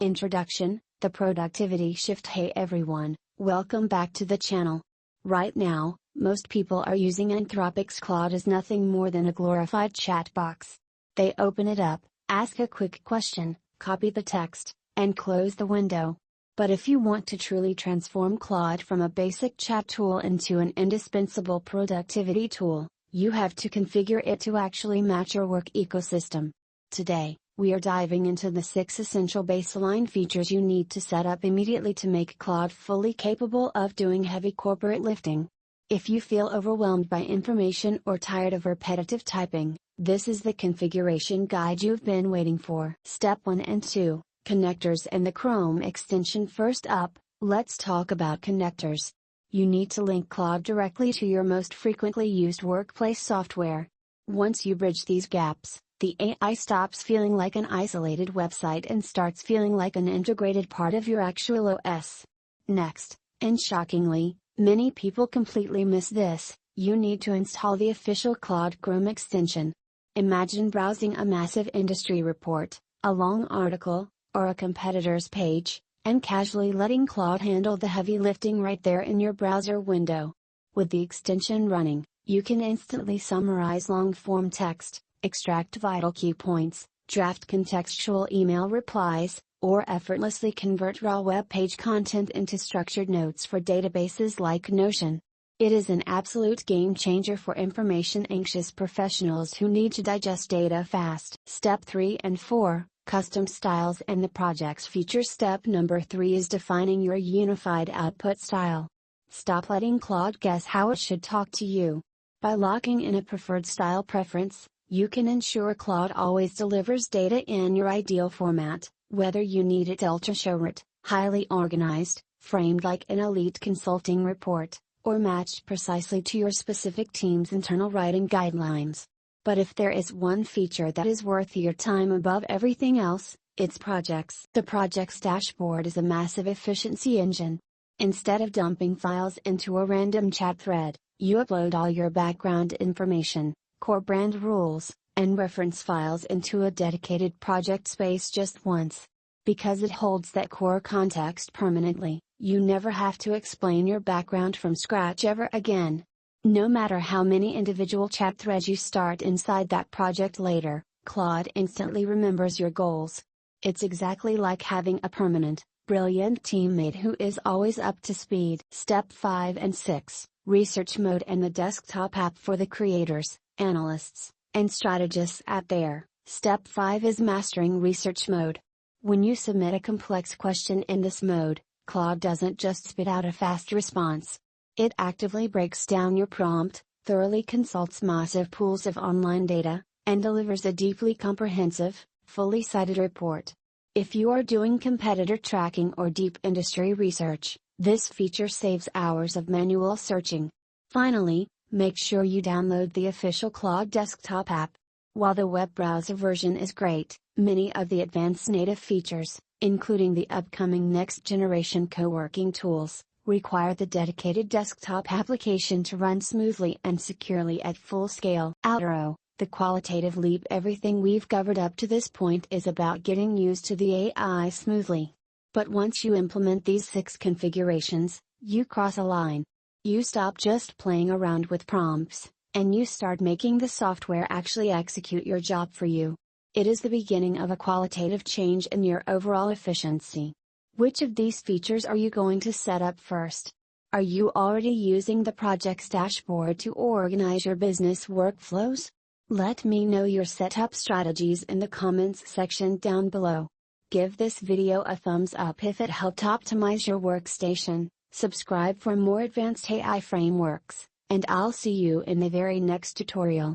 Introduction, the productivity shift. Hey everyone, welcome back to the channel. Right now, most people are using Anthropic's Claude as nothing more than a glorified chat box. They open it up, ask a quick question, copy the text, and close the window. But if you want to truly transform Claude from a basic chat tool into an indispensable productivity tool, you have to configure it to actually match your work ecosystem. Today, we are diving into the 6 essential baseline features you need to set up immediately to make Claude fully capable of doing heavy corporate lifting. If you feel overwhelmed by information or tired of repetitive typing, this is the configuration guide you've been waiting for. Step 1 and 2, Connectors and the Chrome extension. First up, let's talk about connectors. You need to link Claude directly to your most frequently used workplace software. Once you bridge these gaps, the AI stops feeling like an isolated website and starts feeling like an integrated part of your actual OS. Next, and shockingly, many people completely miss this, you need to install the official Claude Chrome extension. Imagine browsing a massive industry report, a long article, or a competitor's page, and casually letting Claude handle the heavy lifting right there in your browser window. With the extension running, you can instantly summarize long-form text, extract vital key points, draft contextual email replies, or effortlessly convert raw web page content into structured notes for databases like Notion. It is an absolute game changer for information-anxious professionals who need to digest data fast. Step 3 and 4, Custom Styles and the Projects Feature. Step number 3 is defining your unified output style. Stop letting Claude guess how it should talk to you. By locking in a preferred style preference, you can ensure Claude always delivers data in your ideal format, whether you need it ultra short, highly organized, framed like an elite consulting report, or matched precisely to your specific team's internal writing guidelines. But if there is one feature that is worth your time above everything else, it's projects. The projects dashboard is a massive efficiency engine. Instead of dumping files into a random chat thread, you upload all your background information, core brand rules, and reference files into a dedicated project space just once. Because it holds that core context permanently, you never have to explain your background from scratch ever again. No matter how many individual chat threads you start inside that project later, Claude instantly remembers your goals. It's exactly like having a permanent, brilliant teammate who is always up to speed. Step 5 and 6, Research Mode and the Desktop App. For the creators, analysts, and strategists out there, Step 5 is mastering Research Mode. When you submit a complex question in this mode, Claude doesn't just spit out a fast response. It actively breaks down your prompt, thoroughly consults massive pools of online data, and delivers a deeply comprehensive, fully cited report. If you are doing competitor tracking or deep industry research, this feature saves hours of manual searching. Finally, make sure you download the official Claude desktop app. While the web browser version is great, many of the advanced native features, including the upcoming next-generation co-working tools, require the dedicated desktop application to run smoothly and securely at full scale. Outro, the qualitative leap. Everything we've covered up to this point is about getting used to the AI smoothly. But once you implement these 6 configurations, you cross a line. You stop just playing around with prompts, and you start making the software actually execute your job for you. It is the beginning of a qualitative change in your overall efficiency. Which of these features are you going to set up first? Are you already using the projects dashboard to organize your business workflows? Let me know your setup strategies in the comments section down below. Give this video a thumbs up if it helped optimize your workstation, subscribe for more advanced AI frameworks, and I'll see you in the very next tutorial.